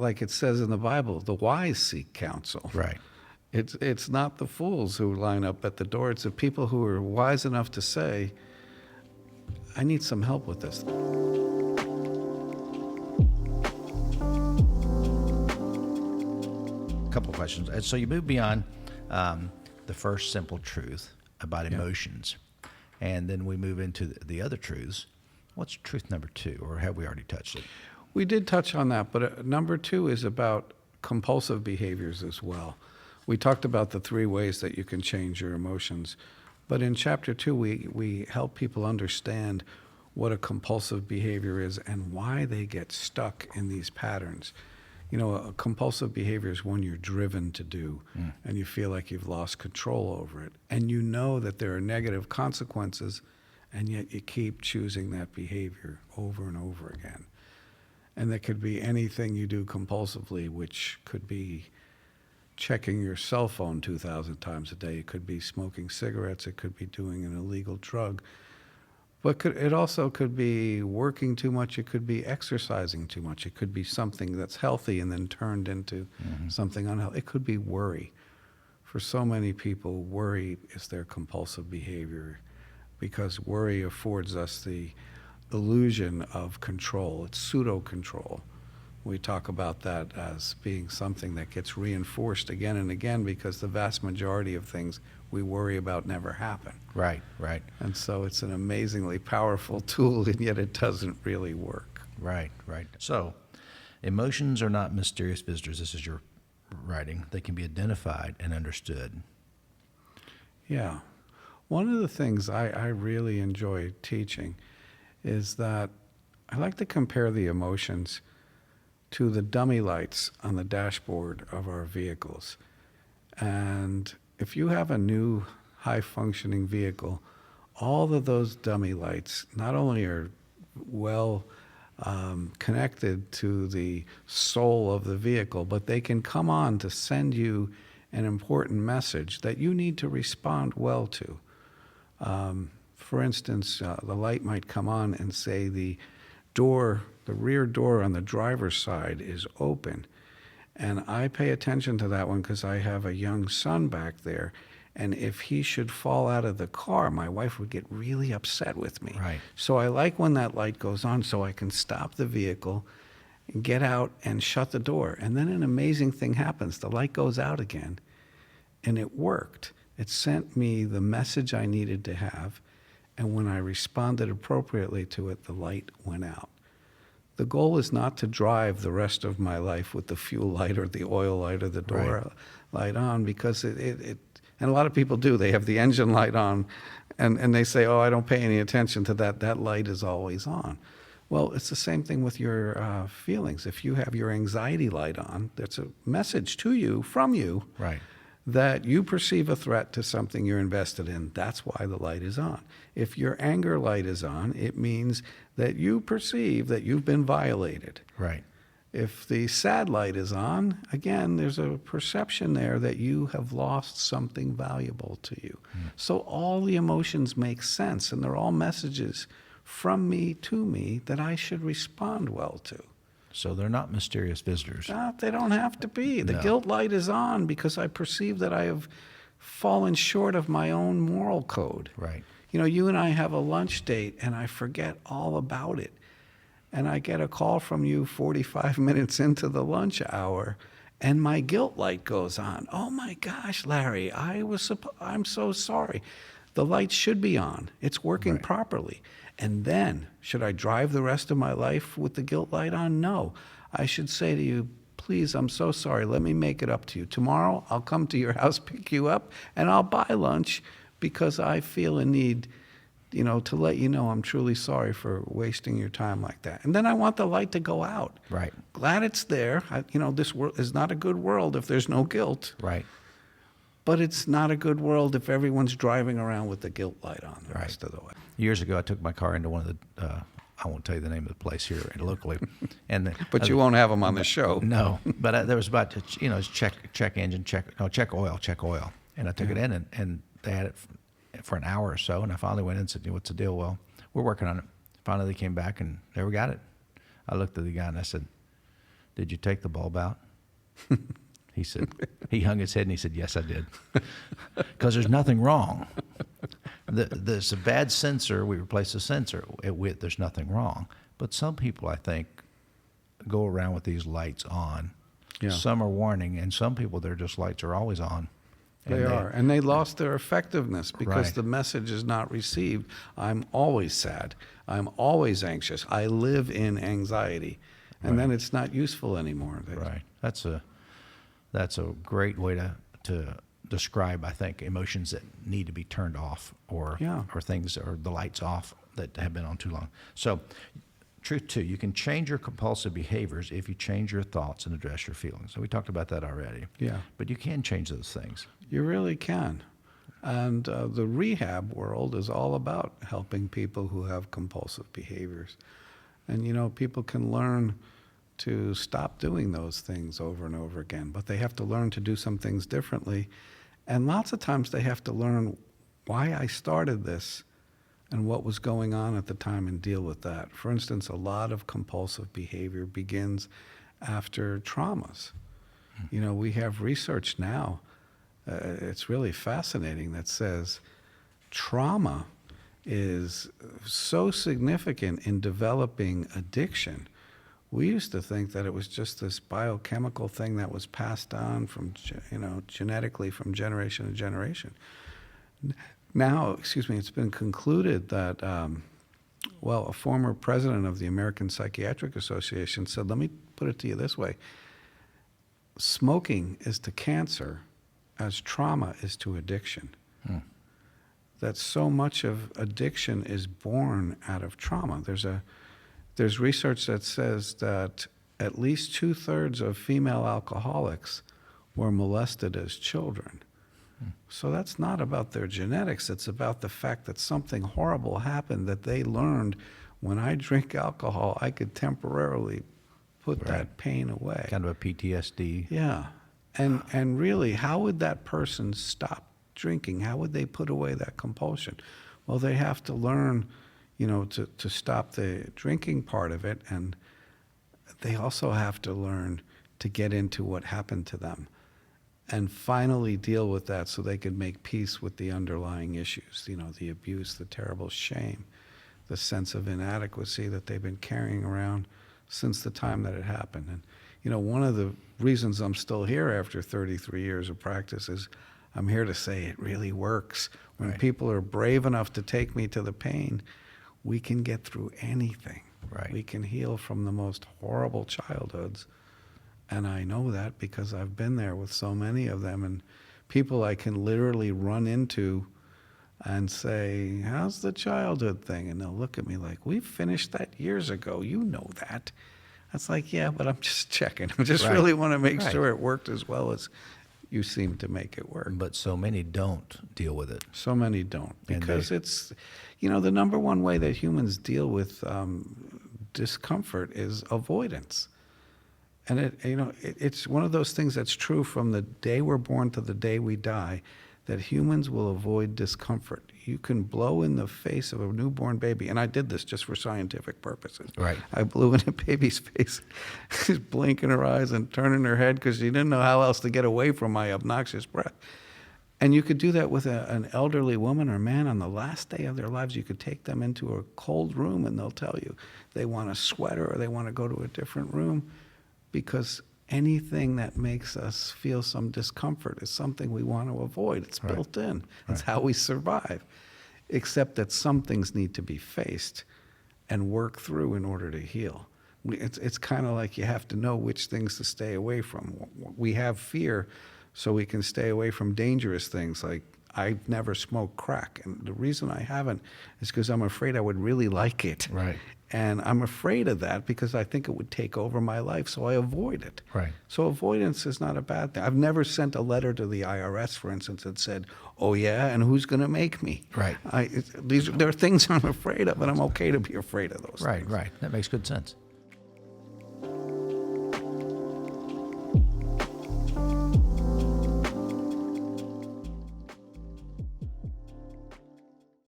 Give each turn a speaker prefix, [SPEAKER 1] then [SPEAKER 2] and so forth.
[SPEAKER 1] like it says in the Bible, the wise seek counsel.
[SPEAKER 2] Right.
[SPEAKER 1] It's not the fools who line up at the door. It's the people who are wise enough to say, I need some help with this.
[SPEAKER 2] Couple of questions. So you move beyond the first simple truth about emotions, and then we move into the other truths. What's truth number 2, or have we already touched it?
[SPEAKER 1] We did touch on that, but number 2 is about compulsive behaviors as well. We talked about the 3 ways that you can change your emotions, but in chapter 2, we help people understand what a compulsive behavior is and why they get stuck in these patterns. You know, a compulsive behavior is one you're driven to do, and you feel like you've lost control over it. And you know that there are negative consequences, and yet you keep choosing that behavior over and over again. And that could be anything you do compulsively, which could be checking your cell phone 2,000 times a day. It could be smoking cigarettes. It could be doing an illegal drug. But it also could be working too much. It could be exercising too much. It could be something that's healthy and then turned into something unhealthy. It could be worry. For so many people, worry is their compulsive behavior because worry affords us the illusion of control. It's pseudo-control. We talk about that as being something that gets reinforced again and again because the vast majority of things we worry about never happen.
[SPEAKER 2] Right, right.
[SPEAKER 1] And so it's an amazingly powerful tool, and yet it doesn't really work.
[SPEAKER 2] Right, right. So emotions are not mysterious visitors. This is your writing. They can be identified and understood.
[SPEAKER 1] Yeah. One of the things I really enjoy teaching is that I like to compare the emotions to the dummy lights on the dashboard of our vehicles. And if you have a new high-functioning vehicle, all of those dummy lights not only are well connected to the soul of the vehicle, but they can come on to send you an important message that you need to respond well to. For instance, the light might come on and say the rear door on the driver's side is open. And I pay attention to that one because I have a young son back there. And if he should fall out of the car, my wife would get really upset with me.
[SPEAKER 2] Right.
[SPEAKER 1] So I like when that light goes on so I can stop the vehicle, get out and shut the door. And then an amazing thing happens. The light goes out again, and it worked. It sent me the message I needed to have. And when I responded appropriately to it, the light went out. The goal is not to drive the rest of my life with the fuel light or the oil light or the door light on, because and a lot of people do. They have the engine light on, and they say, oh, I don't pay any attention to that. That light is always on. Well, it's the same thing with your feelings. If you have your anxiety light on, that's a message to you, from you,
[SPEAKER 2] Right.
[SPEAKER 1] that you perceive a threat to something you're invested in. That's why the light is on. If your anger light is on, it means that you perceive that you've been violated.
[SPEAKER 2] Right.
[SPEAKER 1] If the sad light is on, again, there's a perception there that you have lost something valuable to you. So all the emotions make sense, and they're all messages from me to me that I should respond well to.
[SPEAKER 2] So they're not mysterious visitors.
[SPEAKER 1] They don't have to be. The guilt light is on because I perceive that I have fallen short of my own moral code.
[SPEAKER 2] Right.
[SPEAKER 1] You know, you and I have a lunch date, and I forget all about it. And I get a call from you 45 minutes into the lunch hour, and my guilt light goes on. Oh my gosh, Larry, I'm so sorry. The light should be on. It's working properly. And then, should I drive the rest of my life with the guilt light on? No. I should say to you, please, I'm so sorry. Let me make it up to you. Tomorrow, I'll come to your house, pick you up, and I'll buy lunch because I feel a need, to let you know I'm truly sorry for wasting your time like that. And then I want the light to go out.
[SPEAKER 2] Right.
[SPEAKER 1] Glad it's there. This world is not a good world if there's no guilt.
[SPEAKER 2] Right.
[SPEAKER 1] But it's not a good world if everyone's driving around with the guilt light on the rest of the way.
[SPEAKER 2] Years ago, I took my car into one of the, I won't tell you the name of the place here locally.
[SPEAKER 1] But you won't have them on the show.
[SPEAKER 2] No, but there was about, check engine, check oil. And I took it in, and they had it for an hour or so. And I finally went in and said, what's the deal? Well, we're working on it. Finally, they came back, and there we got it. I looked at the guy, and I said, "Did you take the bulb out?" He said, he hung his head and he said, "Yes, I did." Because there's nothing wrong. There's a bad sensor. We replace the sensor. There's nothing wrong. But some people, I think, go around with these lights on.
[SPEAKER 1] Yeah.
[SPEAKER 2] Some are warning, and some people, their just lights are always on.
[SPEAKER 1] They are. And they lost their effectiveness because
[SPEAKER 2] Right.
[SPEAKER 1] the message is not received. I'm always sad. I'm always anxious. I live in anxiety. And then it's not useful anymore.
[SPEAKER 2] Right. That's a great way to describe, I think, emotions that need to be turned off or things, or the lights off that have been on too long. So, truth two, you can change your compulsive behaviors if you change your thoughts and address your feelings. So we talked about that already.
[SPEAKER 1] Yeah.
[SPEAKER 2] But you can change those things.
[SPEAKER 1] You really can. And the rehab world is all about helping people who have compulsive behaviors. And, people can learn to stop doing those things over and over again, but they have to learn to do some things differently. And lots of times they have to learn why I started this and what was going on at the time and deal with that. For instance, a lot of compulsive behavior begins after traumas. We have research now, it's really fascinating, that says trauma is so significant in developing addiction. We used to think that it was just this biochemical thing that was passed on from, genetically from generation to generation. Now, it's been concluded that, a former president of the American Psychiatric Association said, let me put it to you this way: smoking is to cancer as trauma is to addiction. That so much of addiction is born out of trauma. There's research that says that at least 2/3 of female alcoholics were molested as children. So that's not about their genetics. It's about the fact that something horrible happened, that they learned, when I drink alcohol, I could temporarily put that pain away.
[SPEAKER 2] Kind of a PTSD.
[SPEAKER 1] Yeah. And really, how would that person stop drinking? How would they put away that compulsion? Well, they have to learn, to stop the drinking part of it, and they also have to learn to get into what happened to them and finally deal with that so they can make peace with the underlying issues, the abuse, the terrible shame, the sense of inadequacy that they've been carrying around since the time that it happened. And, one of the reasons I'm still here after 33 years of practice is I'm here to say it really works. When people are brave enough to take me to the pain, we can get through anything.
[SPEAKER 2] Right.
[SPEAKER 1] We can heal from the most horrible childhoods. And I know that because I've been there with so many of them, and people I can literally run into and say, how's the childhood thing? And they'll look at me like, we finished that years ago. You know that. That's like, yeah, but I'm just checking. I just really want to make sure it worked as well as you seem to make it work.
[SPEAKER 2] But so many don't deal with it.
[SPEAKER 1] So many don't, because it's, the number one way that humans deal with discomfort is avoidance. And it's one of those things that's true from the day we're born to the day we die, that humans will avoid discomfort. You can blow in the face of a newborn baby, and I did this just for scientific purposes.
[SPEAKER 2] Right.
[SPEAKER 1] I blew in a baby's face, she's blinking her eyes and turning her head because she didn't know how else to get away from my obnoxious breath. And you could do that with an elderly woman or man on the last day of their lives. You could take them into a cold room and they'll tell you they want a sweater or they want to go to a different room, because anything that makes us feel some discomfort is something we want to avoid. It's built in. It's how we survive. Except that some things need to be faced and worked through in order to heal. It's kind of like you have to know which things to stay away from. We have fear so we can stay away from dangerous things. Like, I've never smoked crack, and the reason I haven't is because I'm afraid I would really like it.
[SPEAKER 2] Right.
[SPEAKER 1] And I'm afraid of that because I think it would take over my life, so I avoid it.
[SPEAKER 2] Right.
[SPEAKER 1] So avoidance is not a bad thing. I've never sent a letter to the IRS, for instance, that said, oh yeah, and who's going to make me?
[SPEAKER 2] Right.
[SPEAKER 1] There are things I'm afraid of, and I'm okay to be afraid of those things.
[SPEAKER 2] Right. That makes good sense.